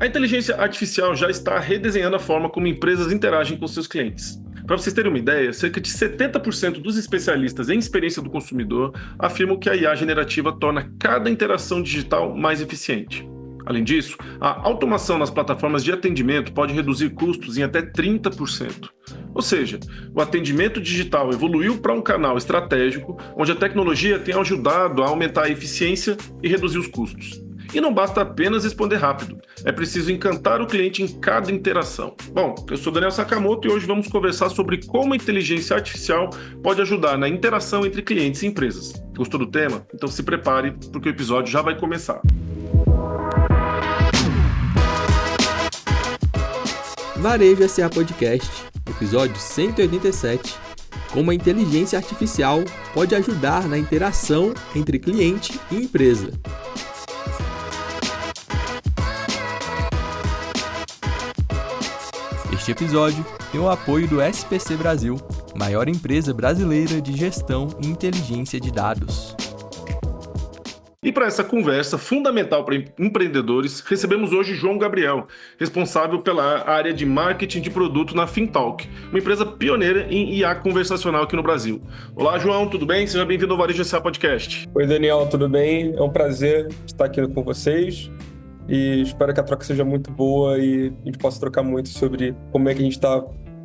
A inteligência artificial já está redesenhando a forma como empresas interagem com seus clientes. Para vocês terem uma ideia, cerca de 70% dos especialistas em experiência do consumidor afirmam que a IA generativa torna cada interação digital mais eficiente. Além disso, a automação nas plataformas de atendimento pode reduzir custos em até 30%. Ou seja, o atendimento digital evoluiu para um canal estratégico onde a tecnologia tem ajudado a aumentar a eficiência e reduzir os custos. E não basta apenas responder rápido, é preciso encantar o cliente em cada interação. Bom, eu sou Daniel Sakamoto e hoje vamos conversar sobre como a inteligência artificial pode ajudar na interação entre clientes e empresas. Gostou do tema? Então se prepare, porque o episódio já vai começar. Varejo SA Podcast, episódio 187, como a inteligência artificial pode ajudar na interação entre cliente e empresa. Este episódio tem o apoio do SPC Brasil, maior empresa brasileira de gestão e inteligência de dados. E para essa conversa fundamental para empreendedores, recebemos hoje João Gabriel, responsável pela área de marketing de produto na Fintalk, uma empresa pioneira em IA conversacional aqui no Brasil. Olá, João, tudo bem? Seja bem-vindo ao Varejo SA Podcast. Oi, Daniel, tudo bem? É um prazer estar aqui com vocês e espero que a troca seja muito boa e a gente possa trocar muito sobre como é que a gente está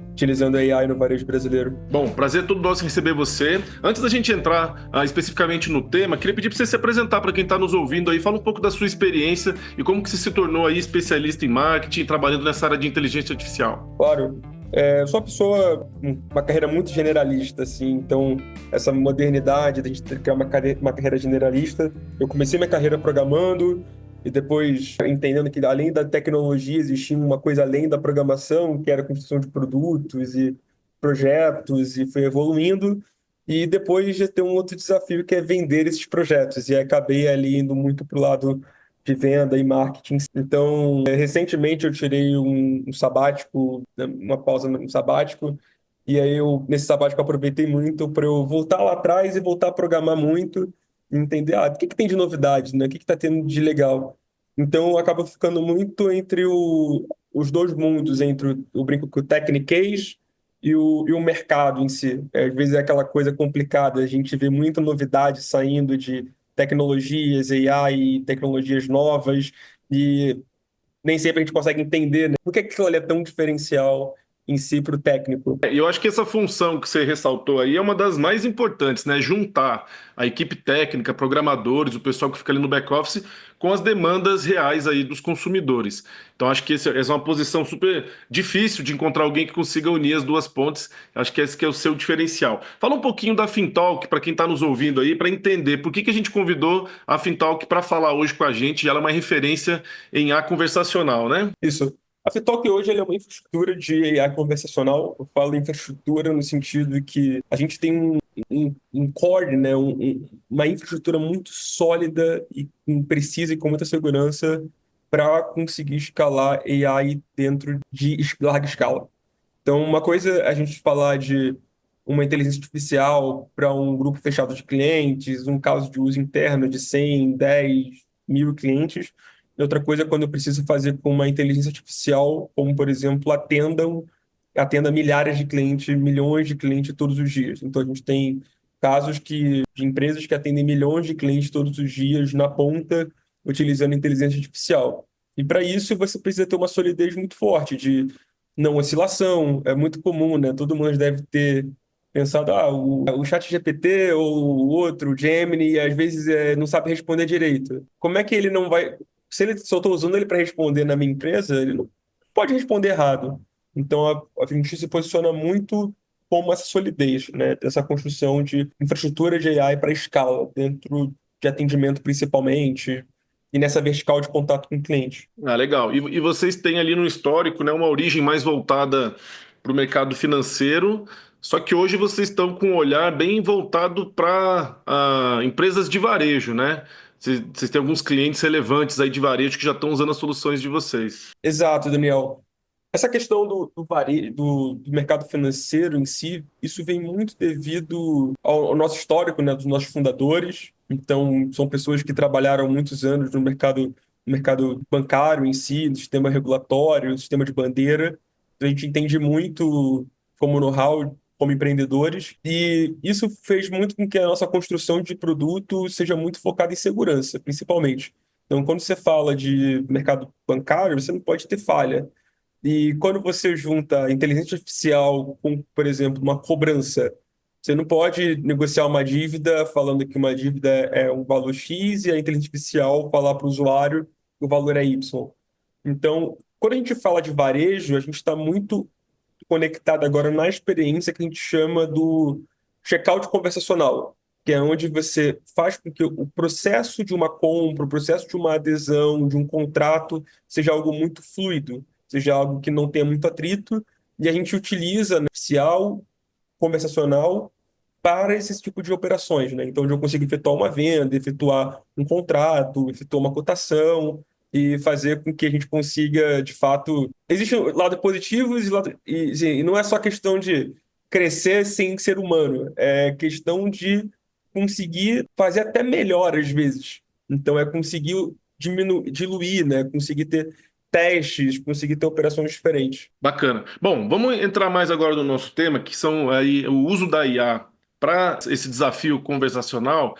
utilizando a AI no varejo brasileiro. Bom, prazer todo nosso receber você. Antes da gente entrar especificamente no tema, queria pedir para você se apresentar para quem está nos ouvindo aí, fala um pouco da sua experiência e como que você se tornou aí especialista em marketing, trabalhando nessa área de inteligência artificial. Claro, eu sou uma pessoa, uma carreira muito generalista, assim, então essa modernidade de a gente criar uma carreira generalista, eu comecei minha carreira programando, e depois entendendo que além da tecnologia existia uma coisa além da programação, que era a construção de produtos e projetos, e foi evoluindo. E depois já tem um outro desafio que é vender esses projetos. E aí acabei ali indo muito para o lado de venda e marketing. Então, recentemente eu tirei um sabático, uma pausa no sabático, e aí nesse sabático eu aproveitei muito para eu voltar lá atrás e voltar a programar muito, e entender, o que tem de novidade, né? O que está tendo de legal. Então, acaba ficando muito entre os dois mundos, entre eu brinco com o techniquez e o mercado em si. Às vezes é aquela coisa complicada, a gente vê muita novidade saindo de tecnologias, AI, tecnologias novas, e nem sempre a gente consegue entender, né? Por que aquilo ali é tão diferencial em si para o técnico. E eu acho que essa função que você ressaltou aí é uma das mais importantes, né? Juntar a equipe técnica, programadores, o pessoal que fica ali no back-office, com as demandas reais aí dos consumidores. Então acho que essa é uma posição super difícil de encontrar alguém que consiga unir as duas pontes. Acho que esse que é o seu diferencial. Fala um pouquinho da Fintalk para quem está nos ouvindo aí, para entender por que a gente convidou a Fintalk para falar hoje com a gente. Ela é uma referência em IA conversacional, né? Isso. A Fintalk hoje ela é uma infraestrutura de AI conversacional. Eu falo infraestrutura no sentido que a gente tem um core, né? Uma infraestrutura muito sólida e precisa e com muita segurança para conseguir escalar AI dentro de larga escala. Então, uma coisa é a gente falar de uma inteligência artificial para um grupo fechado de clientes, um caso de uso interno de 100, 10 mil clientes. E outra coisa é quando eu preciso fazer com uma inteligência artificial, como, por exemplo, atenda milhares de clientes, milhões de clientes todos os dias. Então, a gente tem casos de empresas que atendem milhões de clientes todos os dias na ponta, utilizando inteligência artificial. E para isso, você precisa ter uma solidez muito forte de não oscilação. É muito comum, né? Todo mundo deve ter pensado, o chat GPT ou o outro, o Gemini, às vezes não sabe responder direito. Como é que ele não vai... Se eu estou usando ele para responder na minha empresa, ele não pode responder errado. Então, a gente se posiciona muito como essa solidez, né? Dessa construção de infraestrutura de AI para escala, dentro de atendimento principalmente, e nessa vertical de contato com o cliente. Ah, legal. E vocês têm ali no histórico, né, uma origem mais voltada para o mercado financeiro, só que hoje vocês estão com um olhar bem voltado para empresas de varejo, né? Vocês têm alguns clientes relevantes aí de varejo que já estão usando as soluções de vocês. Exato, Daniel. Essa questão do mercado financeiro em si, isso vem muito devido ao nosso histórico, né, dos nossos fundadores. Então, são pessoas que trabalharam muitos anos no mercado no mercado bancário em si, no sistema regulatório, no sistema de bandeira. A gente entende muito como know-how, como empreendedores, e isso fez muito com que a nossa construção de produto seja muito focada em segurança, principalmente. Então, quando você fala de mercado bancário, você não pode ter falha. E quando você junta inteligência artificial com, por exemplo, uma cobrança, você não pode negociar uma dívida falando que uma dívida é um valor X e a inteligência artificial falar para o usuário que o valor é Y. Então, quando a gente fala de varejo, a gente está muito conectado agora na experiência que a gente chama do checkout conversacional, que é onde você faz com que o processo de uma compra, o processo de uma adesão, de um contrato, seja algo muito fluido, seja algo que não tenha muito atrito, e a gente utiliza, né, oficial, conversacional para esse tipo de operações, né? Então, onde eu consigo efetuar uma venda, efetuar um contrato, efetuar uma cotação e fazer com que a gente consiga, de fato... Existem lados positivos e não é só questão de crescer sem ser humano, é questão de conseguir fazer até melhor às vezes. Então, é conseguir diluir, né? Conseguir ter testes, conseguir ter operações diferentes. Bacana. Bom, vamos entrar mais agora no nosso tema, que são aí o uso da IA para esse desafio conversacional.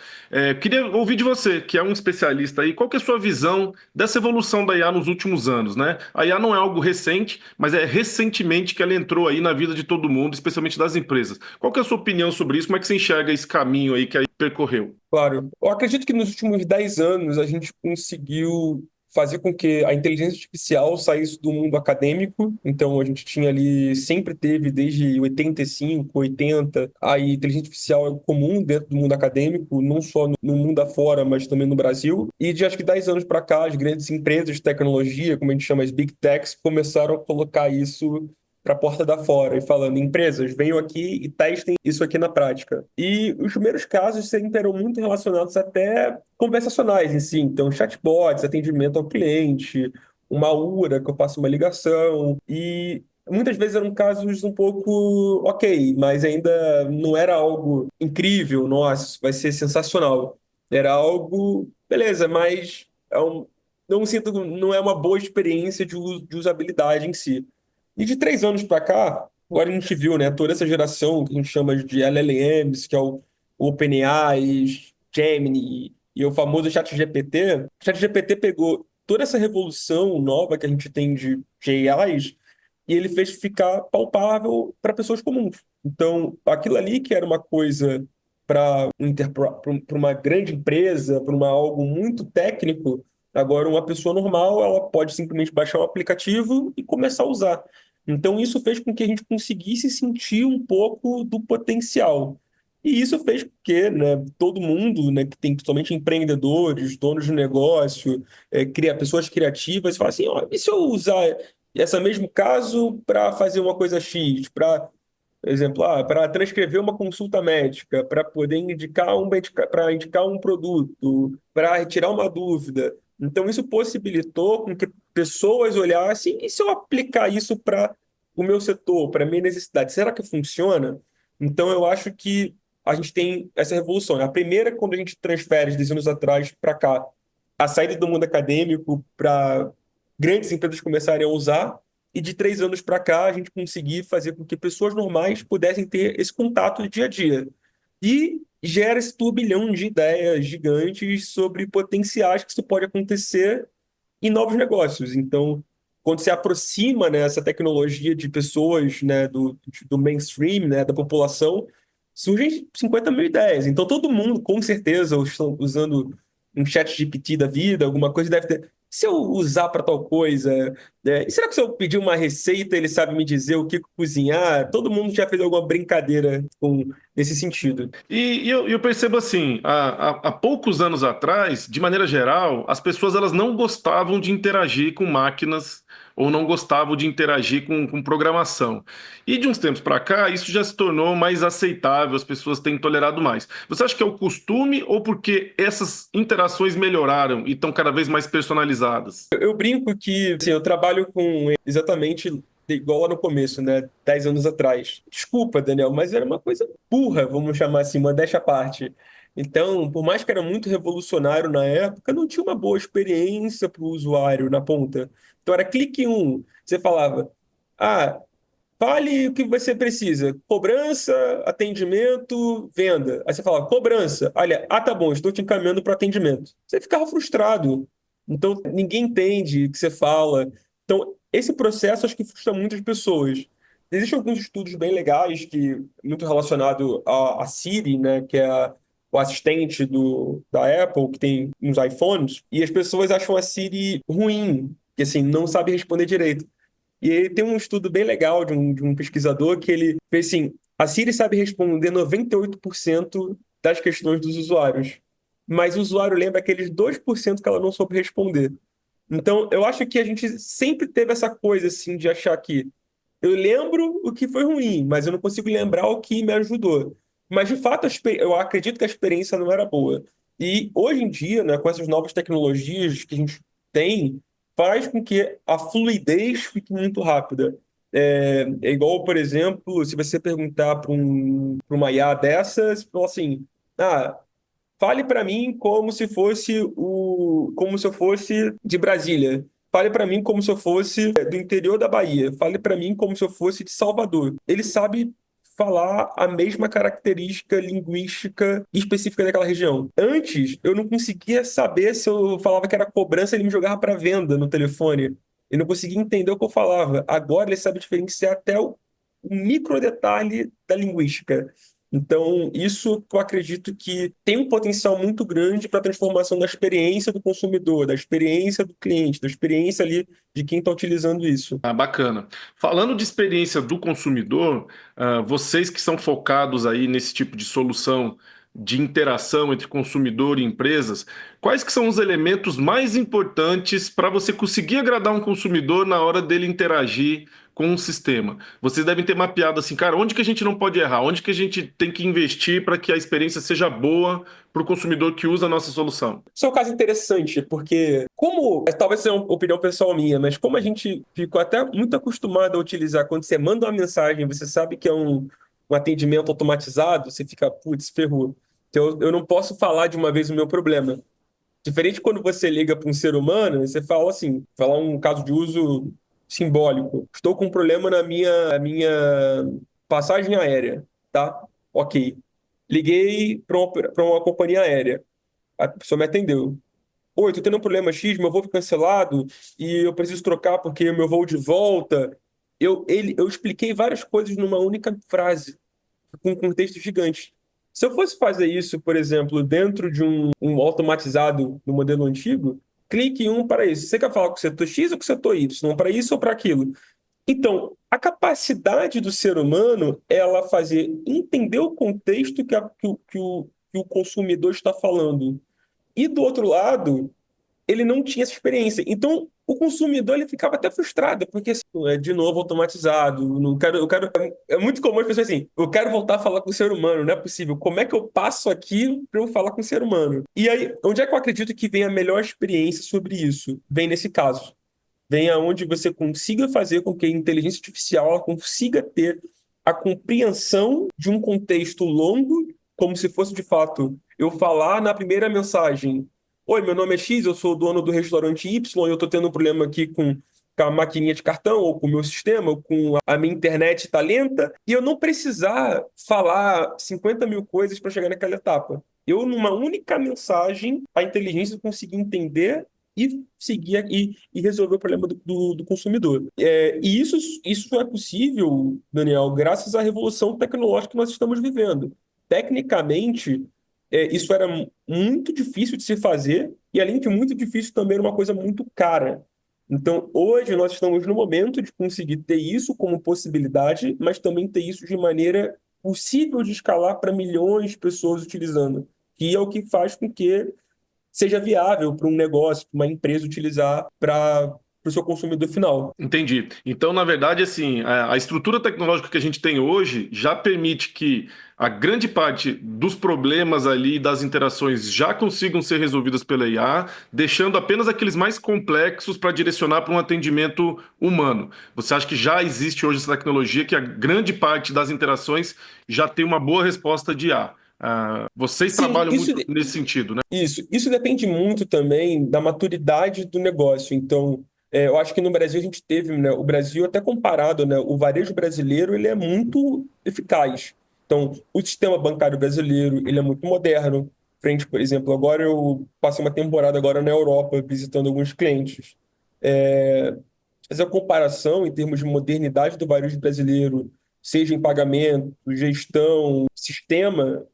Queria ouvir de você, que é um especialista aí, qual que é a sua visão dessa evolução da IA nos últimos anos, né? A IA não é algo recente, mas é recentemente que ela entrou aí na vida de todo mundo, especialmente das empresas. Qual que é a sua opinião sobre isso? Como é que você enxerga esse caminho aí que a IA percorreu? Claro. Eu acredito que nos últimos 10 anos a gente conseguiu fazer com que a inteligência artificial saísse do mundo acadêmico. Então, a gente tinha ali, sempre teve, desde 85, 80, a inteligência artificial é comum dentro do mundo acadêmico, não só no mundo afora, mas também no Brasil. E de acho que 10 anos para cá, as grandes empresas de tecnologia, como a gente chama as Big Techs, começaram a colocar isso para a porta da fora e falando, empresas, venham aqui e testem isso aqui na prática. E os primeiros casos sempre eram muito relacionados até conversacionais em si, então chatbots, atendimento ao cliente, uma URA que eu faço uma ligação, e muitas vezes eram casos um pouco ok, mas ainda não era algo incrível, nossa, isso vai ser sensacional. Era algo, beleza, mas não sinto, não é uma boa experiência de usabilidade em si. E de 3 anos para cá, agora a gente viu, né, toda essa geração que a gente chama de LLMs, que é o OpenAI, Gemini e o famoso ChatGPT. O ChatGPT pegou toda essa revolução nova que a gente tem de AIs e ele fez ficar palpável para pessoas comuns. Então, aquilo ali que era uma coisa para uma grande empresa, para algo muito técnico, agora uma pessoa normal, ela pode simplesmente baixar o aplicativo e começar a usar. Então, isso fez com que a gente conseguisse sentir um pouco do potencial. E isso fez com que, né, todo mundo, né, que tem principalmente empreendedores, donos de negócio, pessoas criativas, fala assim, ó, e se eu usar esse mesmo caso para fazer uma coisa X, para exemplo, para transcrever uma consulta médica, para poder para indicar um produto, para retirar uma dúvida. Então, isso possibilitou com que pessoas olhassem, e se eu aplicar isso para o meu setor, para a minha necessidade, será que funciona? Então, eu acho que a gente tem essa revolução. A primeira, quando a gente transfere de 10 anos atrás para cá, a saída do mundo acadêmico para grandes empresas começarem a usar, e de 3 anos para cá a gente conseguir fazer com que pessoas normais pudessem ter esse contato do dia a dia. E gera esse turbilhão de ideias gigantes sobre potenciais que isso pode acontecer em novos negócios. Então, quando se aproxima, né, essa tecnologia de pessoas, né, do mainstream, né, da população, surgem 50 mil ideias. Então, todo mundo, com certeza, estão usando um chat GPT da vida, alguma coisa, deve ter. Se eu usar para tal coisa, e será que se eu pedir uma receita, ele sabe me dizer o que cozinhar? Todo mundo já fez alguma brincadeira nesse sentido. E eu percebo assim, há poucos anos atrás, de maneira geral, as pessoas elas não gostavam de interagir com máquinas ou não gostavam de interagir com programação. E de uns tempos para cá, isso já se tornou mais aceitável, as pessoas têm tolerado mais. Você acha que é o costume ou porque essas interações melhoraram e estão cada vez mais personalizadas? Eu brinco que assim, eu trabalho com exatamente igual lá no começo, né? 10 anos atrás. Desculpa, Daniel, mas era uma coisa burra, vamos chamar assim, modéstia à parte. Então, por mais que era muito revolucionário na época, não tinha uma boa experiência para o usuário na ponta. Então, era clique um. Você falava, ah, fale o que você precisa. Cobrança, atendimento, venda. Aí você fala, cobrança. Olha, tá bom, estou te encaminhando para atendimento. Você ficava frustrado. Então, ninguém entende o que você fala. Então, esse processo acho que frustra muitas pessoas. Existem alguns estudos bem legais que muito relacionado à Siri, né, que é o assistente da Apple que tem nos iPhones, e as pessoas acham a Siri ruim, que assim, não sabe responder direito. E aí tem um estudo bem legal de um pesquisador que ele fez assim, a Siri sabe responder 98% das questões dos usuários, mas o usuário lembra aqueles 2% que ela não soube responder. Então, eu acho que a gente sempre teve essa coisa assim de achar que eu lembro o que foi ruim, mas eu não consigo lembrar o que me ajudou. Mas, de fato, eu acredito que a experiência não era boa. E, hoje em dia, né, com essas novas tecnologias que a gente tem, faz com que a fluidez fique muito rápida. É igual, por exemplo, se você perguntar para uma IA dessas, fala assim, ah, fale para mim como se eu fosse de Brasília. Fale para mim como se eu fosse do interior da Bahia. Fale para mim como se eu fosse de Salvador. Ele sabe falar a mesma característica linguística específica daquela região. Antes, eu não conseguia saber se eu falava que era cobrança, ele me jogava para venda no telefone. Eu não conseguia entender o que eu falava. Agora ele sabe diferenciar até o micro detalhe da linguística. Então, isso que eu acredito que tem um potencial muito grande para a transformação da experiência do consumidor, da experiência do cliente, da experiência ali de quem está utilizando isso. Ah, bacana. Falando de experiência do consumidor, vocês que são focados aí nesse tipo de solução de interação entre consumidor e empresas, quais que são os elementos mais importantes para você conseguir agradar um consumidor na hora dele interagir com um sistema? Vocês devem ter mapeado assim, cara, onde que a gente não pode errar? Onde que a gente tem que investir para que a experiência seja boa para o consumidor que usa a nossa solução? Isso é um caso interessante, porque talvez seja uma opinião pessoal minha, mas como a gente ficou até muito acostumado a utilizar, quando você manda uma mensagem, você sabe que é um atendimento automatizado, você fica, putz, ferrou. Então, eu não posso falar de uma vez o meu problema. Diferente quando você liga para um ser humano, você fala assim, falar um caso de uso simbólico. Estou com um problema na minha passagem aérea, tá? Ok. Liguei para uma companhia aérea. A pessoa me atendeu. Oi, tô tendo um problema X, meu voo foi cancelado e eu preciso trocar porque o meu voo de volta. Eu expliquei várias coisas numa única frase, com um contexto gigante. Se eu fosse fazer isso, por exemplo, dentro de um automatizado no modelo antigo, clique em um para isso. Você quer falar com o setor X ou com o setor Y? Para isso ou para aquilo? Então, a capacidade do ser humano é ela fazer entender o contexto que o consumidor está falando. E do outro lado, ele não tinha essa experiência. Então, o consumidor ele ficava até frustrado, porque assim, é de novo automatizado. Não quero, é muito comum as pessoas assim, eu quero voltar a falar com o ser humano, não é possível. Como é que eu passo aqui para eu falar com o ser humano? E aí, onde é que eu acredito que vem a melhor experiência sobre isso? Vem nesse caso. Vem aonde você consiga fazer com que a inteligência artificial ela consiga ter a compreensão de um contexto longo, como se fosse de fato eu falar na primeira mensagem: oi, meu nome é X, eu sou o dono do restaurante Y e eu estou tendo um problema aqui com a maquininha de cartão, ou com o meu sistema, ou com a minha internet está lenta, e eu não precisar falar 50 mil coisas para chegar naquela etapa. Eu, numa única mensagem, a inteligência conseguir entender e seguir e resolver o problema do consumidor. E isso é possível, Daniel, graças à revolução tecnológica que nós estamos vivendo. Tecnicamente, isso era muito difícil de se fazer e, além de muito difícil, também era uma coisa muito cara. Então, hoje, nós estamos no momento de conseguir ter isso como possibilidade, mas também ter isso de maneira possível de escalar para milhões de pessoas utilizando, que é o que faz com que seja viável para um negócio, para uma empresa utilizar para o seu consumidor final. Entendi. Então, na verdade, assim, a estrutura tecnológica que a gente tem hoje já permite que a grande parte dos problemas ali, das interações, já consigam ser resolvidas pela IA, deixando apenas aqueles mais complexos para direcionar para um atendimento humano. Você acha que já existe hoje essa tecnologia que a grande parte das interações já tem uma boa resposta de IA? Vocês Sim, trabalham muito nesse sentido, né? isso depende muito também da maturidade do negócio. Então, eu acho que no Brasil a gente teve, né, o Brasil até comparado, né, o varejo brasileiro ele é muito eficaz. Então, o sistema bancário brasileiro ele é muito moderno. Frente, por exemplo, agora eu passei uma temporada agora na Europa visitando alguns clientes. É, Fazer a comparação em termos de modernidade do varejo brasileiro, seja em pagamento, gestão, sistema,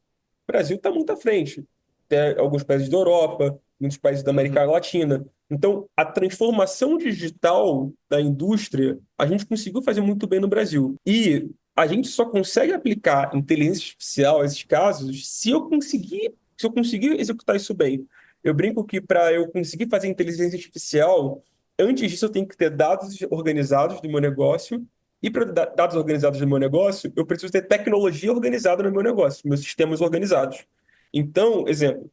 o Brasil está muito à frente. Até alguns países da Europa, muitos países da América Uhum. Latina. Então, a transformação digital da indústria, a gente conseguiu fazer muito bem no Brasil. E a gente só consegue aplicar inteligência artificial a esses casos se eu conseguir executar isso bem. Eu brinco que para eu conseguir fazer inteligência artificial, antes disso eu tenho que ter dados organizados do meu negócio. E para dados organizados no meu negócio, eu preciso ter tecnologia organizada no meu negócio, meus sistemas organizados. Então, exemplo,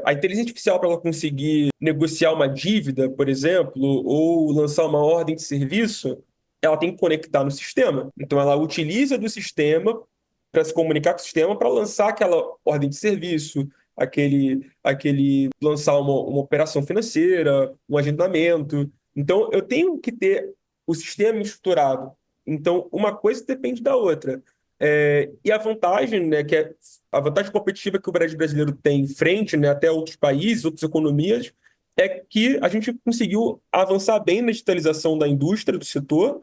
a inteligência artificial para ela conseguir negociar uma dívida, por exemplo, ou lançar uma ordem de serviço, ela tem que conectar no sistema. Então, ela utiliza do sistema para se comunicar com o sistema para lançar aquela ordem de serviço, aquele lançar uma operação financeira, um agendamento. Então, eu tenho que ter o sistema estruturado. Então, uma coisa depende da outra. E a vantagem, né, a vantagem competitiva que o Brasil brasileiro tem frente, né, até outros países, outras economias, é que a gente conseguiu avançar bem na digitalização da indústria, do setor,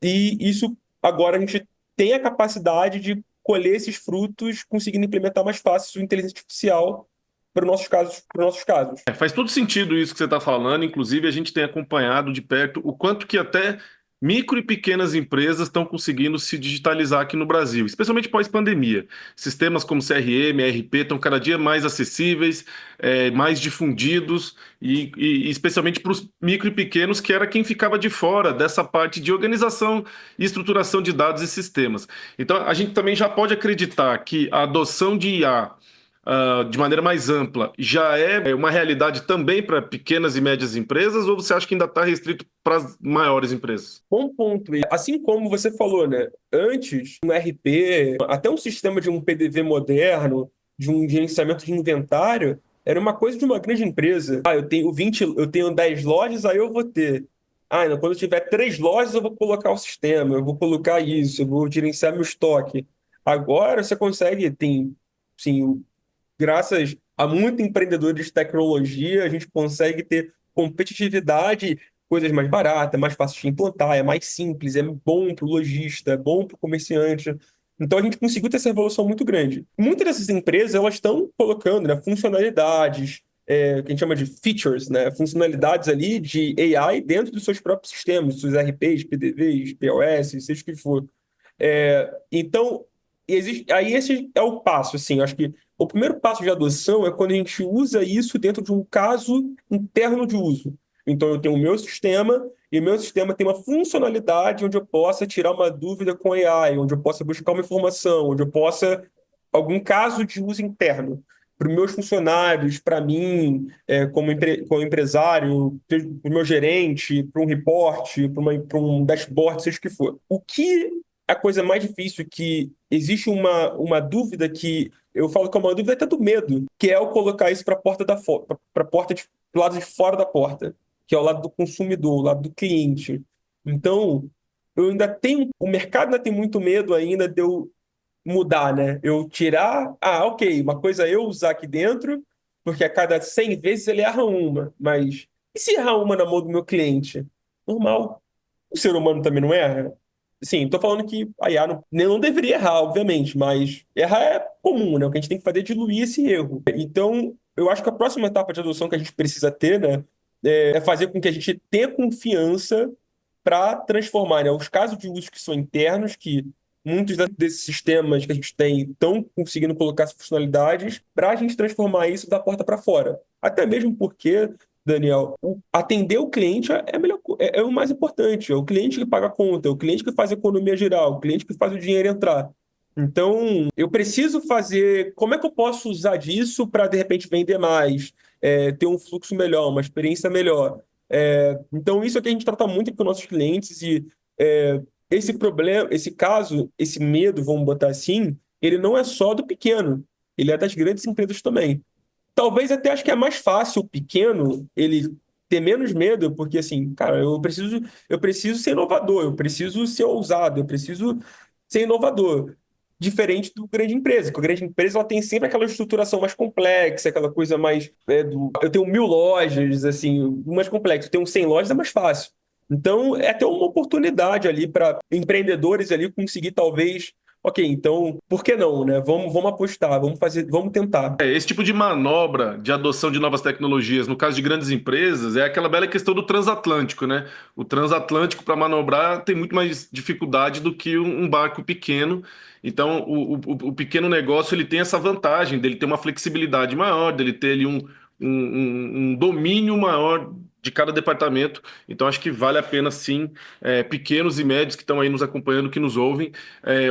e isso agora a gente tem a capacidade de colher esses frutos, conseguindo implementar mais fácil a inteligência artificial para os nossos casos, para os nossos casos. Faz todo sentido isso que você está falando. Inclusive, a gente tem acompanhado de perto o quanto que até micro e pequenas empresas estão conseguindo se digitalizar aqui no Brasil, especialmente pós-pandemia. Sistemas como CRM, ERP estão cada dia mais acessíveis, mais difundidos, e especialmente para os micro e pequenos, que era quem ficava de fora dessa parte de organização e estruturação de dados e sistemas. Então, a gente também já pode acreditar que a adoção de IA de maneira mais ampla, já é uma realidade também para pequenas e médias empresas, ou você acha que ainda está restrito para as maiores empresas? Bom ponto. E assim como você falou, né? Antes, um RP, até um sistema de um PDV moderno, de um gerenciamento de inventário, era uma coisa de uma grande empresa. Eu tenho 20, eu tenho 10 lojas, aí eu vou ter. Não, quando eu tiver 3 lojas, eu vou colocar o sistema, eu vou colocar isso, eu vou gerenciar meu estoque. Agora você consegue, sim, graças a muito empreendedores de tecnologia, a gente consegue ter competitividade, coisas mais baratas, mais fáceis de implantar, é mais simples, é bom para o lojista, é bom para o comerciante. Então a gente conseguiu ter essa evolução muito grande. Muitas dessas empresas elas estão colocando, né, funcionalidades, que a gente chama de features, né, funcionalidades ali de AI dentro dos seus próprios sistemas, dos seus RPs, PDVs, POS, seja o que for. Então, aí esse é o passo, assim, acho que o primeiro passo de adoção é quando a gente usa isso dentro de um caso interno de uso. Então, eu tenho o meu sistema, e o meu sistema tem uma funcionalidade onde eu possa tirar uma dúvida com AI, onde eu possa buscar uma informação, onde eu possa, algum caso de uso interno, para os meus funcionários, para mim, como empresário, para o meu gerente, para um reporte, para um dashboard, seja o que for. O que a coisa mais difícil que existe uma dúvida que eu falo que é uma dúvida até do medo, que é o colocar isso para a porta para porta do lado de fora da porta, que é o lado do consumidor, o lado do cliente. Então, o mercado ainda tem muito medo ainda de eu mudar, né? Eu tirar, ok, uma coisa é eu usar aqui dentro, porque a cada 100 vezes ele erra uma, mas e se errar uma na mão do meu cliente? Normal. O ser humano também não erra? Sim, estou falando que a IA não deveria errar, obviamente, mas errar é comum, né? O que a gente tem que fazer é diluir esse erro. Então, eu acho que a próxima etapa de adoção que a gente precisa ter, né, é fazer com que a gente tenha confiança para transformar, né, os casos de uso que são internos, que muitos desses sistemas que a gente tem estão conseguindo colocar essas funcionalidades, para a gente transformar isso da porta para fora. Até mesmo porque, Daniel, atender o cliente é o mais importante. É o cliente que paga a conta, é o cliente que faz a economia girar, é o cliente que faz o dinheiro entrar. Então, eu preciso fazer. Como é que eu posso usar disso para, de repente, vender mais, ter um fluxo melhor, uma experiência melhor? Então, isso é que a gente trata muito com nossos clientes e esse problema, esse caso, esse medo, vamos botar assim, ele não é só do pequeno, ele é das grandes empresas também. Talvez até acho que é mais fácil o pequeno ele ter menos medo, porque assim, cara, eu preciso ser inovador, eu preciso ser ousado, eu preciso ser inovador. Diferente do grande empresa, porque a grande empresa ela tem sempre aquela estruturação mais complexa, aquela coisa mais eu tenho 1.000 lojas, assim, mais complexo. Eu tenho 100 lojas é mais fácil. Então, é até uma oportunidade ali para empreendedores ali conseguir talvez, ok, então, por que não, né? Vamos apostar, vamos fazer, vamos tentar. Esse tipo de manobra de adoção de novas tecnologias, no caso de grandes empresas, é aquela bela questão do transatlântico, né? O transatlântico, para manobrar, tem muito mais dificuldade do que um barco pequeno. Então, o pequeno negócio ele tem essa vantagem dele ter uma flexibilidade maior, dele ter ali um domínio maior de cada departamento. Então, acho que vale a pena, sim, pequenos e médios que estão aí nos acompanhando, que nos ouvem,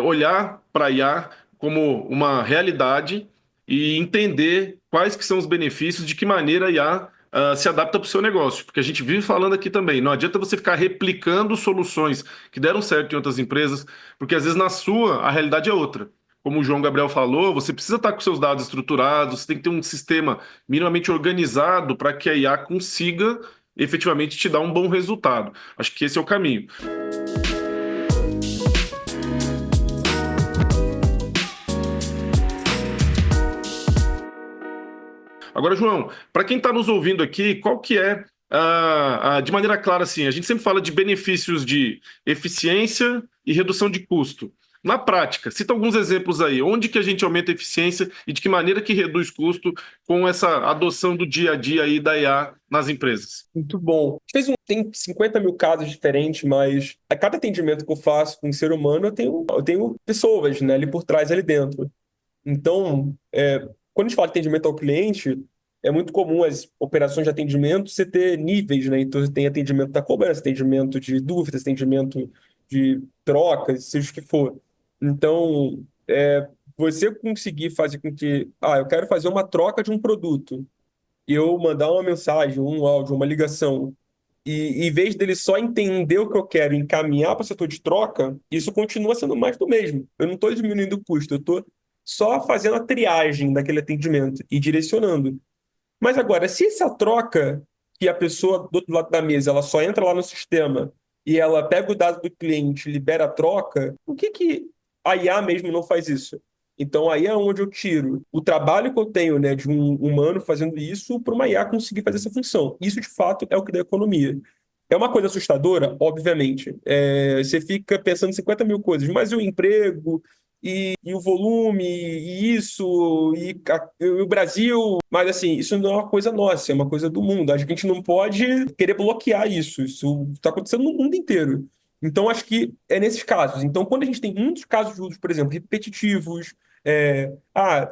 olhar para a IA como uma realidade e entender quais que são os benefícios, de que maneira a IA se adapta para o seu negócio. Porque a gente vive falando aqui também, não adianta você ficar replicando soluções que deram certo em outras empresas, porque às vezes na sua a realidade é outra. Como o João Gabriel falou, você precisa estar com seus dados estruturados, você tem que ter um sistema minimamente organizado para que a IA consiga efetivamente te dar um bom resultado. Acho que esse é o caminho. Agora, João, para quem está nos ouvindo aqui, qual que é, de maneira clara, assim, a gente sempre fala de benefícios de eficiência e redução de custo. Na prática, cita alguns exemplos aí, onde que a gente aumenta a eficiência e de que maneira que reduz custo com essa adoção do dia a dia aí da IA nas empresas. Muito bom. Tem 50 mil casos diferentes, mas a cada atendimento que eu faço com um ser humano, eu tenho pessoas, né, ali por trás, ali dentro. Então, quando a gente fala de atendimento ao cliente, é muito comum as operações de atendimento você ter níveis, né? Então, você tem atendimento da cobrança, atendimento de dúvidas, atendimento de trocas, seja o que for. Então, você conseguir fazer com que, eu quero fazer uma troca de um produto, e eu mandar uma mensagem, um áudio, uma ligação, e em vez dele só entender o que eu quero e encaminhar para o setor de troca, isso continua sendo mais do mesmo. Eu não estou diminuindo o custo, eu estou só fazendo a triagem daquele atendimento e direcionando. Mas agora, se essa troca, que a pessoa do outro lado da mesa, ela só entra lá no sistema e ela pega o dado do cliente, libera a troca, por que a IA mesmo não faz isso? Então, aí é onde eu tiro o trabalho que eu tenho, né, de um humano fazendo isso para uma IA conseguir fazer essa função. Isso, de fato, é o que dá economia. É uma coisa assustadora, obviamente. Você fica pensando em 50 mil coisas, mas e o emprego, e o volume, e isso, e o Brasil. Mas, assim, isso não é uma coisa nossa, é uma coisa do mundo. Acho que a gente não pode querer bloquear isso. Isso está acontecendo no mundo inteiro. Então, acho que é nesses casos. Então, quando a gente tem muitos casos de uso, por exemplo, repetitivos,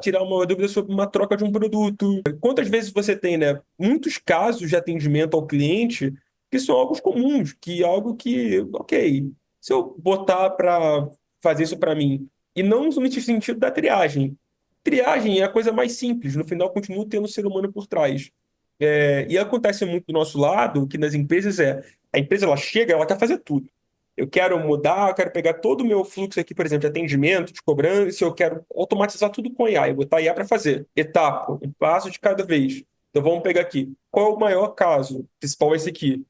tirar uma dúvida sobre uma troca de um produto. Quantas vezes você tem, né, muitos casos de atendimento ao cliente que são algo comuns, que é algo que, ok, se eu botar para fazer isso para mim, e não no sentido da triagem. Triagem é a coisa mais simples, no final continua tendo um ser humano por trás. E acontece muito do nosso lado, que nas empresas a empresa ela chega, ela quer fazer tudo. Eu quero mudar, eu quero pegar todo o meu fluxo aqui, por exemplo, de atendimento, de cobrança, eu quero automatizar tudo com IA, eu botar IA para fazer. Etapa, um passo de cada vez. Então vamos pegar aqui. Qual é o maior caso? O principal é esse aqui.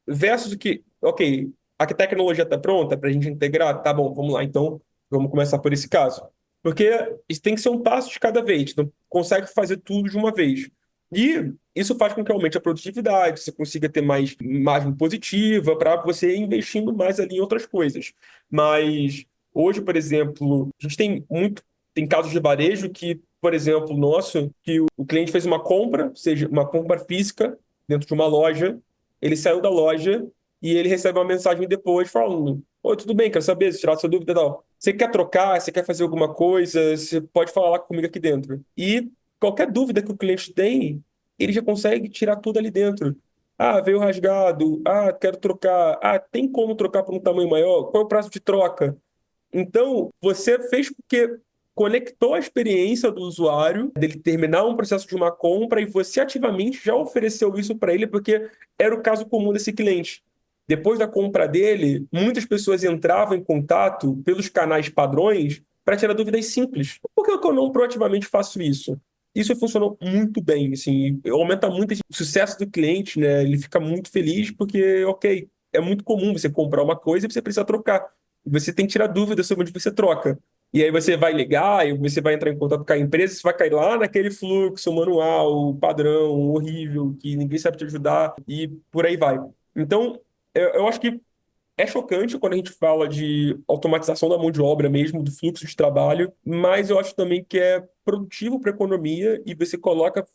Versus o que, ok, a tecnologia está pronta para a gente integrar? Tá bom, vamos lá. Então, vamos começar por esse caso. Porque isso tem que ser um passo de cada vez, não consegue fazer tudo de uma vez. E isso faz com que aumente a produtividade, você consiga ter mais margem positiva para você ir investindo mais ali em outras coisas. Mas hoje, por exemplo, a gente tem casos de varejo que, por exemplo, nosso, que o cliente fez uma compra, seja uma compra física dentro de uma loja, ele saiu da loja e ele recebe uma mensagem depois falando: oi, tudo bem, quero saber, se tirar sua dúvida e tal. Você quer trocar, você quer fazer alguma coisa, você pode falar comigo aqui dentro. E qualquer dúvida que o cliente tem, ele já consegue tirar tudo ali dentro. Veio rasgado, quero trocar, tem como trocar para um tamanho maior? Qual é o prazo de troca? Então, você fez porque conectou a experiência do usuário, dele terminar um processo de uma compra, e você ativamente já ofereceu isso para ele, porque era o caso comum desse cliente. Depois da compra dele, muitas pessoas entravam em contato pelos canais padrões para tirar dúvidas simples. Por que eu não proativamente faço isso? Isso funcionou muito bem, assim, aumenta muito o sucesso do cliente, né? Ele fica muito feliz porque, ok, é muito comum você comprar uma coisa e você precisa trocar. Você tem que tirar dúvidas sobre onde você troca. E aí você vai ligar, e você vai entrar em contato com a empresa, você vai cair lá naquele fluxo manual, padrão, horrível, que ninguém sabe te ajudar, e por aí vai. Então, eu acho que é chocante quando a gente fala de automatização da mão de obra mesmo, do fluxo de trabalho, mas eu acho também que é produtivo para a economia e você coloca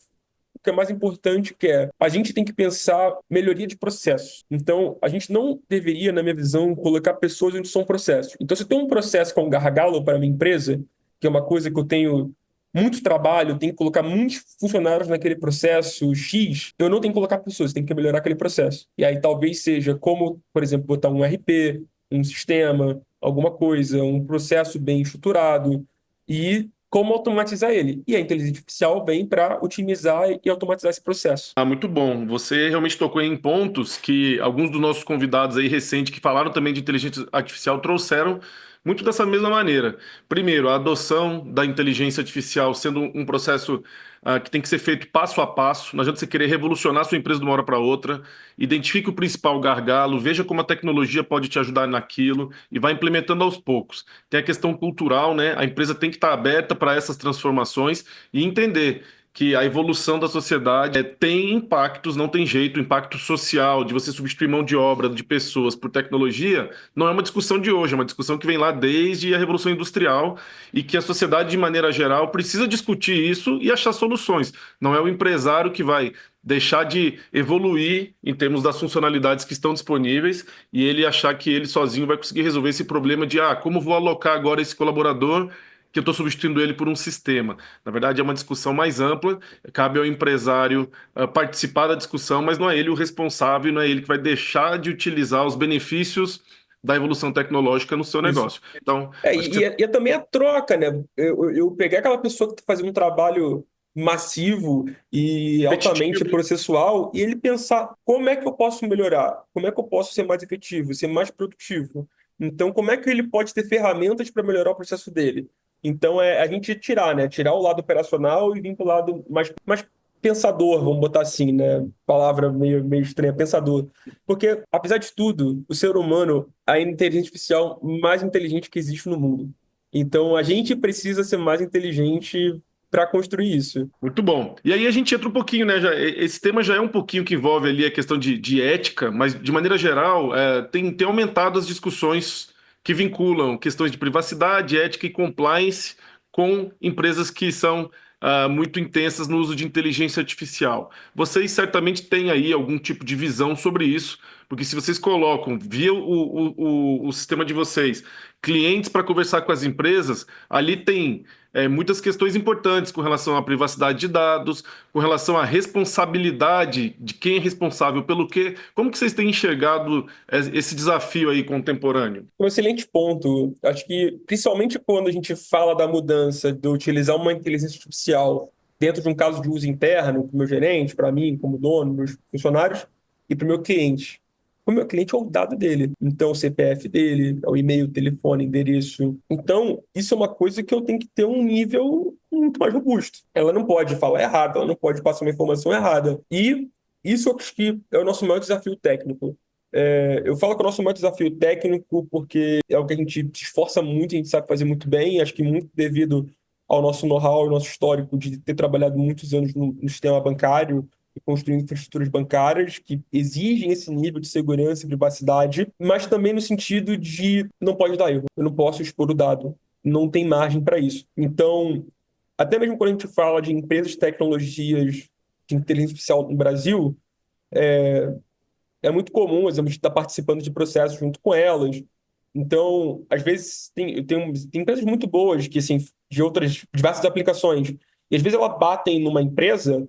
o que é mais importante, que é a gente tem que pensar melhoria de processos. Então, a gente não deveria, na minha visão, colocar pessoas onde são processos. Então, se eu tenho um processo que é um gargalo para a minha empresa, que é uma coisa que eu tenho muito trabalho, eu tenho que colocar muitos funcionários naquele processo X, eu não tenho que colocar pessoas, tenho que melhorar aquele processo. E aí talvez seja como, por exemplo, botar um RP, um sistema, alguma coisa, um processo bem estruturado e como automatizar ele. E a inteligência artificial vem para otimizar e automatizar esse processo. Muito bom. Você realmente tocou em pontos que alguns dos nossos convidados aí recentes que falaram também de inteligência artificial trouxeram muito dessa mesma maneira. Primeiro, a adoção da inteligência artificial sendo um processo que tem que ser feito passo a passo. Não adianta você querer revolucionar a sua empresa de uma hora para outra. Identifique o principal gargalo, veja como a tecnologia pode te ajudar naquilo e vai implementando aos poucos. Tem a questão cultural, né? A empresa tem que estar aberta para essas transformações e entender que a evolução da sociedade tem impactos, não tem jeito, impacto social, de você substituir mão de obra de pessoas por tecnologia, não é uma discussão de hoje, é uma discussão que vem lá desde a Revolução Industrial e que a sociedade, de maneira geral, precisa discutir isso e achar soluções. Não é o empresário que vai deixar de evoluir em termos das funcionalidades que estão disponíveis e ele achar que ele sozinho vai conseguir resolver esse problema de como vou alocar agora esse colaborador que eu estou substituindo ele por um sistema. Na verdade, é uma discussão mais ampla, cabe ao empresário participar da discussão, mas não é ele o responsável, não é ele que vai deixar de utilizar os benefícios da evolução tecnológica no seu Isso. negócio. Então, acho que E é também a troca, né? Eu pegar aquela pessoa que está fazendo um trabalho massivo e altamente competitivo. processual e ele pensar como é que eu posso melhorar, como é que eu posso ser mais efetivo, ser mais produtivo. Então, como é que ele pode ter ferramentas para melhorar o processo dele? Então, é a gente tirar, né? Tirar o lado operacional e vir para o lado mais pensador, vamos botar assim, né? Palavra meio estranha, pensador. Porque, apesar de tudo, o ser humano é a inteligência artificial mais inteligente que existe no mundo. Então, a gente precisa ser mais inteligente para construir isso. Muito bom. E aí a gente entra um pouquinho, né? Esse tema já é um pouquinho que envolve ali a questão de ética, mas de maneira geral tem aumentado as discussões que vinculam questões de privacidade, ética e compliance com empresas que são muito intensas no uso de inteligência artificial. Vocês certamente têm aí algum tipo de visão sobre isso, porque se vocês colocam via o sistema de vocês clientes para conversar com as empresas, ali tem muitas questões importantes com relação à privacidade de dados, com relação à responsabilidade de quem é responsável pelo quê. Como que vocês têm enxergado esse desafio aí contemporâneo? Um excelente ponto. Acho que, principalmente quando a gente fala da mudança de utilizar uma inteligência artificial dentro de um caso de uso interno, para o meu gerente, para mim, como dono, meus funcionários, e para o meu cliente. O meu cliente é o dado dele. Então, o CPF dele, é o e-mail, telefone, endereço. Então, isso é uma coisa que eu tenho que ter um nível muito mais robusto. Ela não pode falar errado, ela não pode passar uma informação errada. E isso eu acho que é o nosso maior desafio técnico. Eu falo que é o nosso maior desafio técnico porque é o que a gente se esforça muito, a gente sabe fazer muito bem, acho que muito devido ao nosso know-how, ao nosso histórico de ter trabalhado muitos anos no sistema bancário e construindo infraestruturas bancárias que exigem esse nível de segurança e privacidade, mas também no sentido de não pode dar erro, eu não posso expor o dado, não tem margem para isso. Então, até mesmo quando a gente fala de empresas de tecnologias de inteligência artificial no Brasil, é muito comum, a gente estar participando de processos junto com elas. Então, às vezes, tem empresas muito boas, que, assim, de outras diversas aplicações, e às vezes elas batem numa empresa,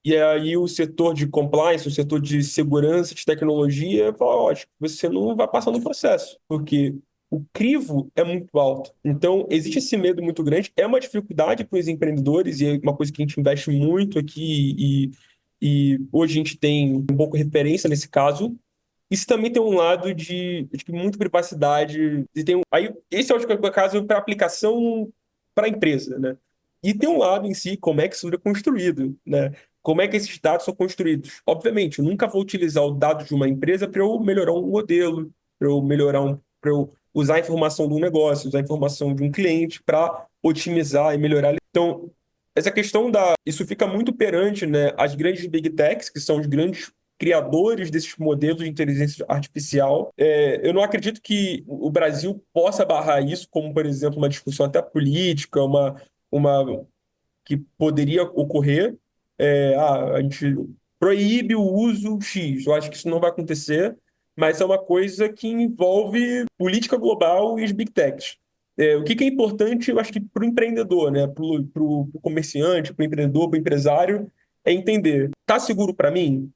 e aí o setor de compliance, o setor de segurança, de tecnologia, fala, ó, acho que você não vai passar no processo, porque o crivo é muito alto. Então, existe esse medo muito grande, é uma dificuldade para os empreendedores, e é uma coisa que a gente investe muito aqui, e hoje a gente tem um pouco de referência nesse caso, isso também tem um lado de muita privacidade. Aí, esse é o caso para aplicação para a empresa, né? E tem um lado em si, como é que isso é construído, né? Como é que esses dados são construídos? Obviamente, eu nunca vou utilizar o dado de uma empresa para eu melhorar um modelo, para eu usar a informação de um negócio, usar a informação de um cliente para otimizar e melhorar. Então, essa questão isso fica muito perante, né, as grandes big techs, que são os grandes criadores desses modelos de inteligência artificial. Eu não acredito que o Brasil possa barrar isso, como, por exemplo, uma discussão até política, uma que poderia ocorrer. A gente proíbe o uso X. Eu acho que isso não vai acontecer, mas é uma coisa que envolve política global e as big techs. O que é importante, eu acho que para o empreendedor, né, para o comerciante, para o empreendedor, para o empresário, é entender: está seguro para mim?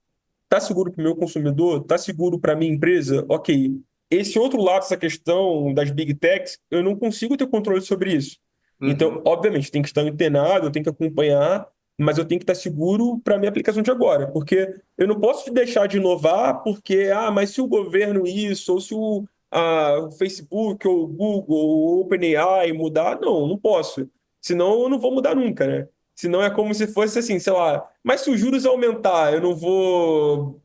Está seguro para o meu consumidor? Está seguro para a minha empresa? Ok. Esse outro lado, essa questão das big techs, eu não consigo ter controle sobre isso. Então, Uhum. obviamente, tem que estar antenado, eu tenho que acompanhar, mas eu tenho que estar seguro para a minha aplicação de agora, porque eu não posso deixar de inovar porque, mas se o governo isso, ou se o Facebook, ou o Google, ou o OpenAI mudar, não posso. Senão eu não vou mudar nunca, né? Senão é como se fosse assim, sei lá, mas se os juros aumentar, eu não vou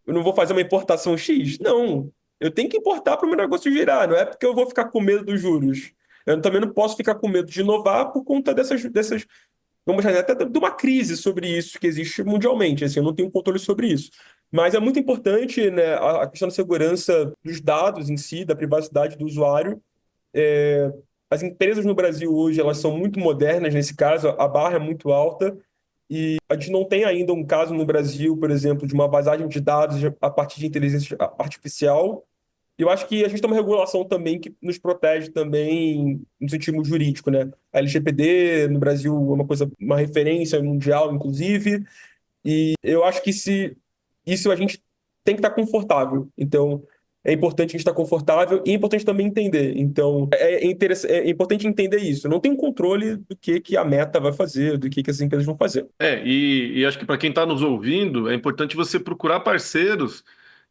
eu não vou fazer uma importação X? Não. Eu tenho que importar para o meu negócio girar, não é porque eu vou ficar com medo dos juros. Eu também não posso ficar com medo de inovar por conta dessas vamos dizer, até de uma crise sobre isso que existe mundialmente. Assim, eu não tenho controle sobre isso. Mas é muito importante, né, a questão da segurança dos dados em si, da privacidade do usuário. É, as empresas no Brasil hoje elas são muito modernas nesse caso, a barra é muito alta e a gente não tem ainda um caso no Brasil, por exemplo, de uma vazagem de dados a partir de inteligência artificial. E eu acho que a gente tem uma regulação também que nos protege também no sentido jurídico, né? A LGPD no Brasil é uma coisa, uma referência mundial, inclusive, e eu acho que se isso a gente tem que estar confortável. Então, é importante a gente estar confortável e é importante também entender. Então, é importante entender isso. Eu não tenho controle do que a Meta vai fazer, do que as empresas vão fazer. E acho que para quem está nos ouvindo, é importante você procurar parceiros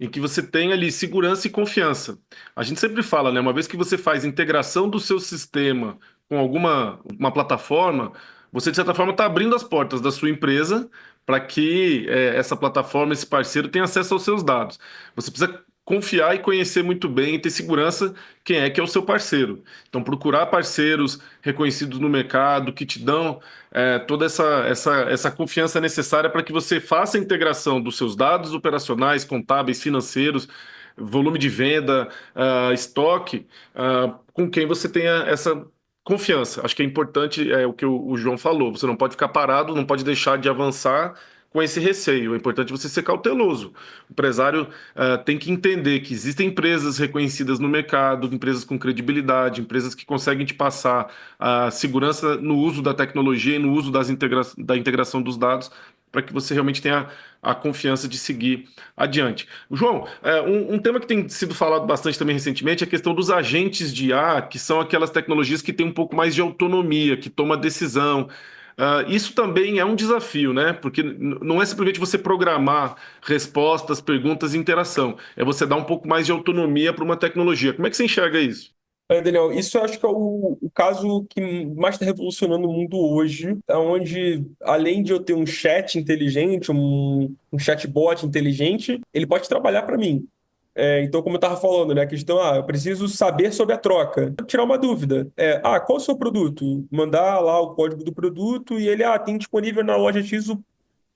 em que você tenha ali segurança e confiança. A gente sempre fala, né? Uma vez que você faz integração do seu sistema com alguma uma plataforma, você de certa forma está abrindo as portas da sua empresa para que essa plataforma, esse parceiro tenha acesso aos seus dados. Você precisa confiar e conhecer muito bem e ter segurança quem é que é o seu parceiro. Então, procurar parceiros reconhecidos no mercado que te dão toda essa confiança necessária para que você faça a integração dos seus dados operacionais, contábeis, financeiros, volume de venda, estoque, com quem você tenha essa confiança. Acho que é importante o que o João falou. Você não pode ficar parado, não pode deixar de avançar com esse receio. É importante você ser cauteloso. O empresário tem que entender que existem empresas reconhecidas no mercado, empresas com credibilidade, empresas que conseguem te passar a segurança no uso da tecnologia e no uso da integração dos dados para que você realmente tenha a confiança de seguir adiante. João, um tema que tem sido falado bastante também recentemente é a questão dos agentes de IA, que são aquelas tecnologias que têm um pouco mais de autonomia, que toma decisão. Isso também é um desafio, né? Porque não é simplesmente você programar respostas, perguntas e interação. É você dar um pouco mais de autonomia para uma tecnologia. Como é que você enxerga isso? Daniel, isso eu acho que é o caso que mais está revolucionando o mundo hoje, onde, além de eu ter um chat inteligente, um chatbot inteligente, ele pode trabalhar para mim. Então, como eu estava falando, né, a questão, eu preciso saber sobre a troca. Tirar uma dúvida. Qual é o seu produto? Mandar lá o código do produto e ele, tem disponível na loja X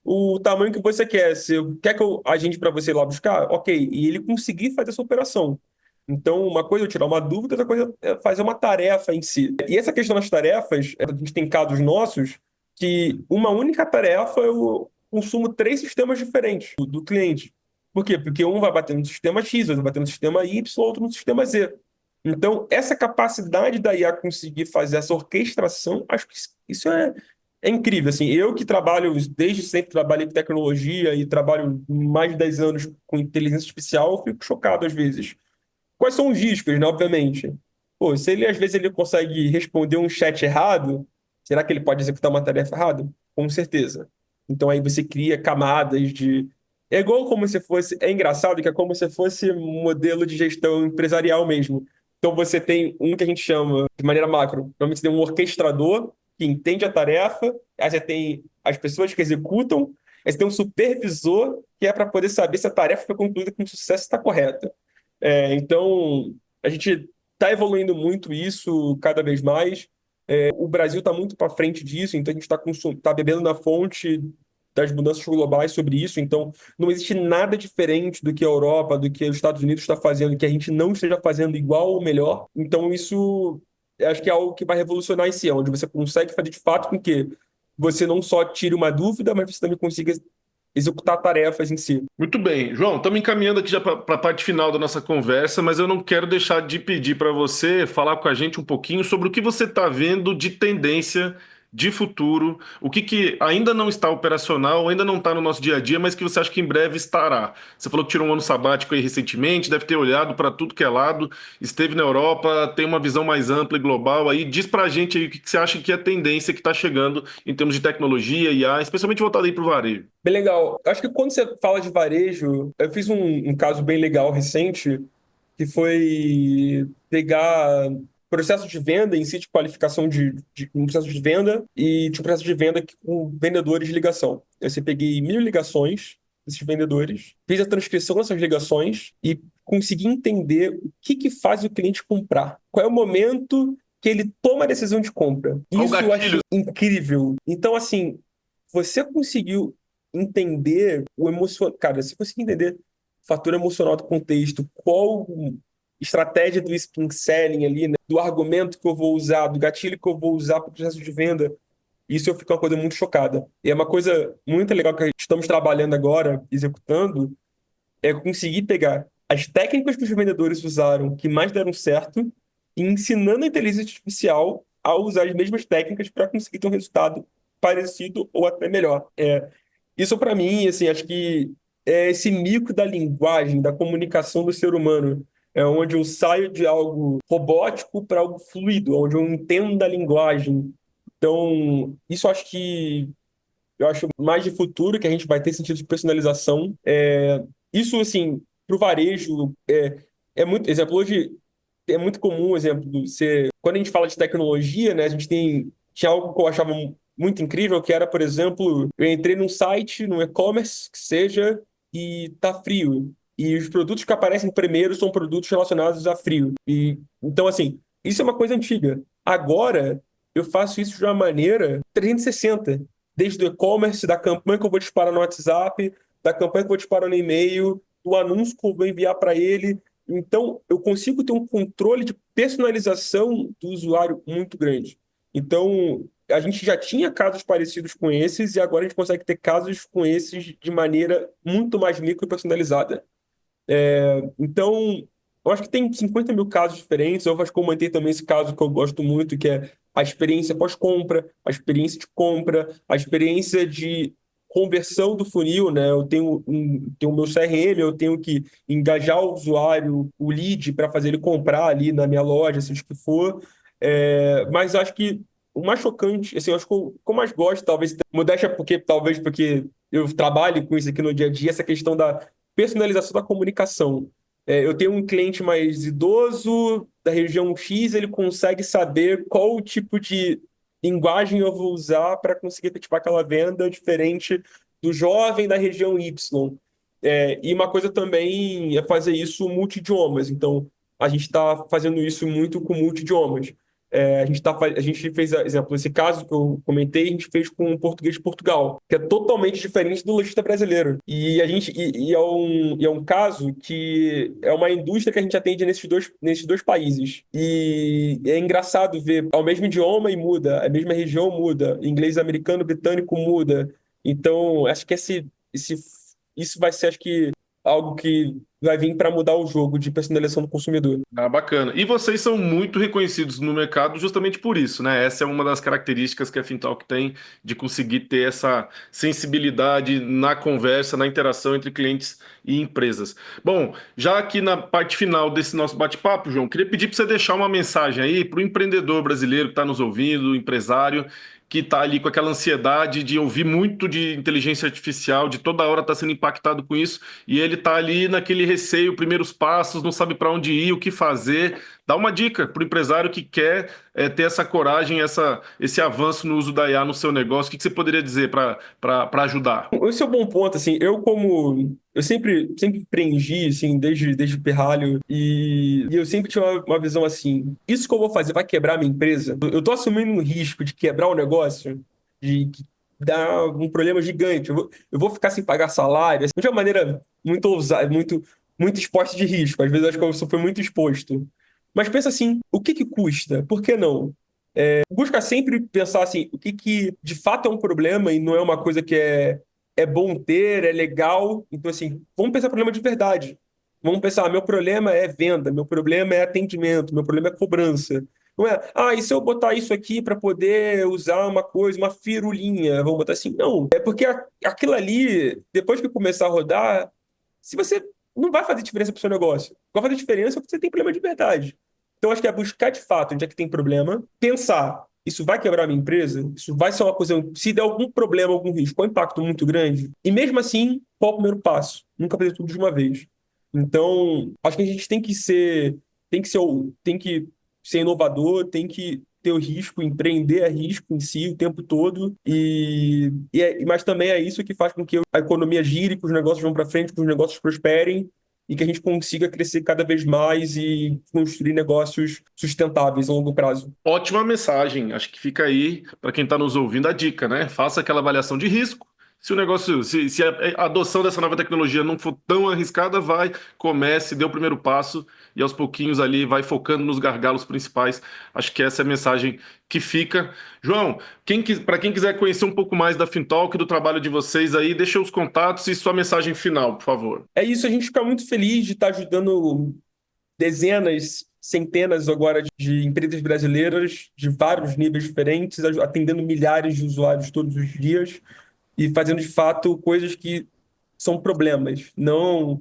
o tamanho que você quer. Você quer que eu agende para você ir lá buscar? Ok. E ele conseguir fazer essa operação. Então, uma coisa é eu tirar uma dúvida, outra coisa é fazer uma tarefa em si. E essa questão das tarefas, a gente tem casos nossos que uma única tarefa eu consumo três sistemas diferentes do cliente. Por quê? Porque um vai bater no sistema X, outro vai bater no sistema Y, outro no sistema Z. Então, essa capacidade da IA conseguir fazer essa orquestração, acho que isso é incrível. Assim, eu que trabalho, desde sempre trabalhei com tecnologia e trabalho mais de 10 anos com inteligência artificial, eu fico chocado às vezes. Quais são os riscos, né? Obviamente. Pô, se ele às vezes ele consegue responder um chat errado, será que ele pode executar uma tarefa errada? Com certeza. Então aí você cria camadas É igual como se fosse. É engraçado que é como se fosse um modelo de gestão empresarial mesmo. Então você tem um que a gente chama de maneira macro. Normalmente você tem um orquestrador que entende a tarefa, aí você tem as pessoas que executam, aí você tem um supervisor que é para poder saber se a tarefa foi concluída com sucesso e está correta. Então, a gente está evoluindo muito isso cada vez mais. O Brasil está muito para frente disso, então a gente está bebendo na fonte das mudanças globais sobre isso. Então, não existe nada diferente do que a Europa, do que os Estados Unidos está fazendo, que a gente não esteja fazendo igual ou melhor. Então, isso eu acho que é algo que vai revolucionar esse ano, onde você consegue fazer de fato com que você não só tire uma dúvida, mas você também consiga executar tarefas em si. Muito bem. João, estamos encaminhando aqui já para a parte final da nossa conversa, mas eu não quero deixar de pedir para você falar com a gente um pouquinho sobre o que você está vendo de tendência de futuro, o que ainda não está operacional, ainda não está no nosso dia a dia, mas que você acha que em breve estará. Você falou que tirou um ano sabático aí recentemente, deve ter olhado para tudo que é lado, esteve na Europa, tem uma visão mais ampla e global aí. Diz para a gente aí o que você acha que é a tendência que está chegando em termos de tecnologia, IA, especialmente voltado aí para o varejo. Bem legal. Acho que quando você fala de varejo, eu fiz um caso bem legal recente, que foi pegar processo de venda em si, de qualificação de um processo de venda, e de um processo de venda com vendedores de ligação. Eu peguei 1.000 ligações desses vendedores, fiz a transcrição dessas ligações e consegui entender o que faz o cliente comprar. Qual é o momento que ele toma a decisão de compra. Qual o Isso eu achei gatilho? incrível. Então, assim, você conseguiu entender o emocional. Cara, se você entender o fator emocional do contexto, qual estratégia do spin selling ali, né? Do argumento que eu vou usar, do gatilho que eu vou usar para o processo de venda, isso eu fico uma coisa muito chocada. E é uma coisa muito legal que estamos trabalhando agora, executando, é conseguir pegar as técnicas que os vendedores usaram, que mais deram certo, e ensinando a inteligência artificial a usar as mesmas técnicas para conseguir ter um resultado parecido ou até melhor. Isso para mim, assim, acho que é esse mico da linguagem, da comunicação do ser humano, é onde eu saio de algo robótico para algo fluido, onde eu entendo da linguagem. Então, isso eu acho mais de futuro que a gente vai ter sentido de personalização. Isso, assim, para o varejo, é muito. Exemplo, hoje é muito comum, exemplo, quando a gente fala de tecnologia, né, a gente tinha algo que eu achava muito incrível, que era, por exemplo, eu entrei num site, num e-commerce, que seja, e tá frio. E os produtos que aparecem primeiro são produtos relacionados a frio. Então, assim, isso é uma coisa antiga. Agora, eu faço isso de uma maneira 360. Desde o e-commerce, da campanha que eu vou disparar no WhatsApp, da campanha que eu vou disparar no e-mail, do anúncio que eu vou enviar para ele. Então, eu consigo ter um controle de personalização do usuário muito grande. Então, a gente já tinha casos parecidos com esses e agora a gente consegue ter casos com esses de maneira muito mais micro e personalizada. Então, eu acho que tem 50 mil casos diferentes. Eu acho que eu comentei também esse caso que eu gosto muito, que é a experiência pós-compra, a experiência de compra, a experiência de conversão do funil, né? Tenho o meu CRM, eu tenho que engajar o usuário, o lead, para fazer ele comprar ali na minha loja, seja o que for. Mas eu acho que o mais chocante, assim, eu acho que o que eu mais gosto, talvez, modéstia talvez porque eu trabalho com isso aqui no dia a dia, essa questão da personalização da comunicação. Eu tenho um cliente mais idoso da região X, ele consegue saber qual o tipo de linguagem eu vou usar para conseguir efetivar aquela venda diferente do jovem da região Y. E uma coisa também é fazer isso multi-idiomas. Então, a gente está fazendo isso muito com multi-idiomas. A gente fez, exemplo, esse caso que eu comentei, a gente fez com o português de Portugal, que é totalmente diferente do lojista brasileiro. E é um caso que é uma indústria que a gente atende nesses dois países. E é engraçado ver ao mesmo idioma e muda, a mesma região muda, inglês americano, britânico muda. Então, acho que isso vai ser, acho que, algo que vai vir para mudar o jogo de personalização do consumidor. Ah, bacana. E vocês são muito reconhecidos no mercado justamente por isso, né? Essa é uma das características que a Fintalk tem de conseguir ter essa sensibilidade na conversa, na interação entre clientes e empresas. Bom, já aqui na parte final desse nosso bate-papo, João, queria pedir para você deixar uma mensagem aí para o empreendedor brasileiro que está nos ouvindo, o empresário que está ali com aquela ansiedade de ouvir muito de inteligência artificial, de toda hora estar sendo impactado com isso, e ele está ali naquele receio, primeiros passos, não sabe para onde ir, o que fazer. Dá uma dica para o empresário que quer ter essa coragem, esse avanço no uso da IA no seu negócio. O que você poderia dizer para ajudar? Esse é um bom ponto, assim, eu sempre empreendi, assim, desde pirralho, e eu sempre tinha uma visão assim, isso que eu vou fazer vai quebrar a minha empresa? Eu tô assumindo um risco de quebrar o negócio, de dar um problema gigante, eu vou ficar sem pagar salário, assim, de uma maneira muito ousada, muito exposta de risco, às vezes eu acho que eu só fui muito exposto. Mas pensa assim, o que custa? Por que não? Busca sempre pensar assim, o que de fato é um problema e não é uma coisa que é bom ter, é legal. Então, assim, vamos pensar problema de verdade. Vamos pensar, meu problema é venda, meu problema é atendimento, meu problema é cobrança. Não é, e se eu botar isso aqui para poder usar uma coisa, uma firulinha, vamos botar assim? Não, é porque aquilo ali, depois que começar a rodar, se você não vai fazer diferença para o seu negócio. Vai fazer diferença porque você tem problema de verdade. Então, acho que é buscar de fato onde é que tem problema, pensar, isso vai quebrar a minha empresa? Isso vai ser uma coisa, se der algum problema, algum risco, um impacto muito grande? E mesmo assim, qual é o primeiro passo? Nunca fazer tudo de uma vez. Então, acho que a gente tem que ser inovador, tem que ter o risco, empreender a risco em si o tempo todo, mas também é isso que faz com que a economia gire, que os negócios vão para frente, que os negócios prosperem, e que a gente consiga crescer cada vez mais e construir negócios sustentáveis a longo prazo. Ótima mensagem. Acho que fica aí para quem está nos ouvindo a dica, né? Faça aquela avaliação de risco. Se o negócio, se a adoção dessa nova tecnologia não for tão arriscada, comece, dê o primeiro passo e aos pouquinhos ali vai focando nos gargalos principais. Acho que essa é a mensagem que fica. João, para quem quiser conhecer um pouco mais da Fintalk, do trabalho de vocês aí, deixa os contatos e sua mensagem final, por favor. É isso, a gente fica muito feliz de estar ajudando dezenas, centenas agora de empresas brasileiras de vários níveis diferentes, atendendo milhares de usuários todos os dias e fazendo de fato coisas que são problemas, não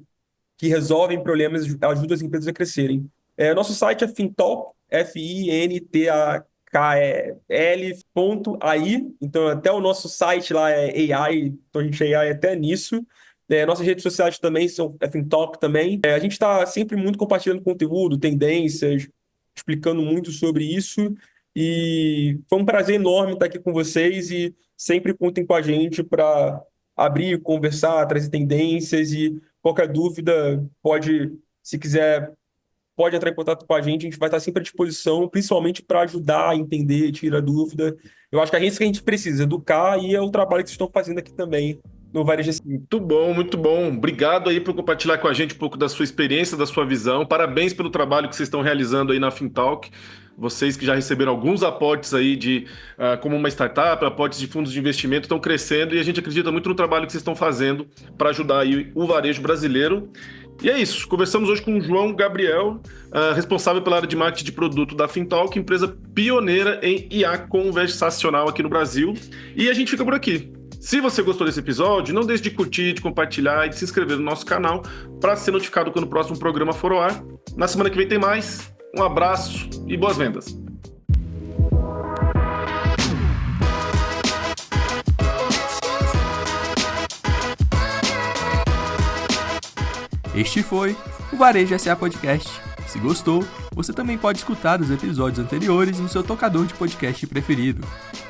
que resolvem problemas, ajudam as empresas a crescerem. Nosso site é Fintalk, fintalkl.ai, então até o nosso site lá é AI, então a gente é AI até nisso. Nossas redes sociais também são Fintalk também. A gente está sempre muito compartilhando conteúdo, tendências, explicando muito sobre isso. E foi um prazer enorme estar aqui com vocês e sempre contem com a gente para abrir, conversar, trazer tendências e qualquer dúvida se quiser, pode entrar em contato com a gente vai estar sempre à disposição, principalmente para ajudar a entender, tirar dúvida. Eu acho que é isso que a gente precisa, educar, e é o trabalho que vocês estão fazendo aqui também no Varejo. Muito bom, muito bom. Obrigado aí por compartilhar com a gente um pouco da sua experiência, da sua visão. Parabéns pelo trabalho que vocês estão realizando aí na Fintalk. Vocês que já receberam alguns aportes aí como uma startup, aportes de fundos de investimento, estão crescendo e a gente acredita muito no trabalho que vocês estão fazendo para ajudar aí o varejo brasileiro. E é isso, conversamos hoje com o João Gabriel, responsável pela área de marketing de produto da Fintalk, empresa pioneira em IA conversacional aqui no Brasil. E a gente fica por aqui. Se você gostou desse episódio, não deixe de curtir, de compartilhar e de se inscrever no nosso canal para ser notificado quando o próximo programa for ao ar. Na semana que vem tem mais. Um abraço e boas vendas! Este foi o Varejo SA Podcast. Se gostou, você também pode escutar os episódios anteriores no seu tocador de podcast preferido.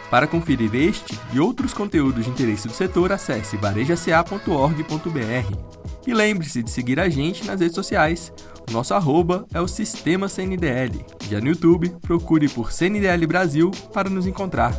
Para conferir este e outros conteúdos de interesse do setor, acesse varejosa.org.br. E lembre-se de seguir a gente nas redes sociais. O nosso @ é o Sistema CNDL. Já no YouTube, procure por CNDL Brasil para nos encontrar.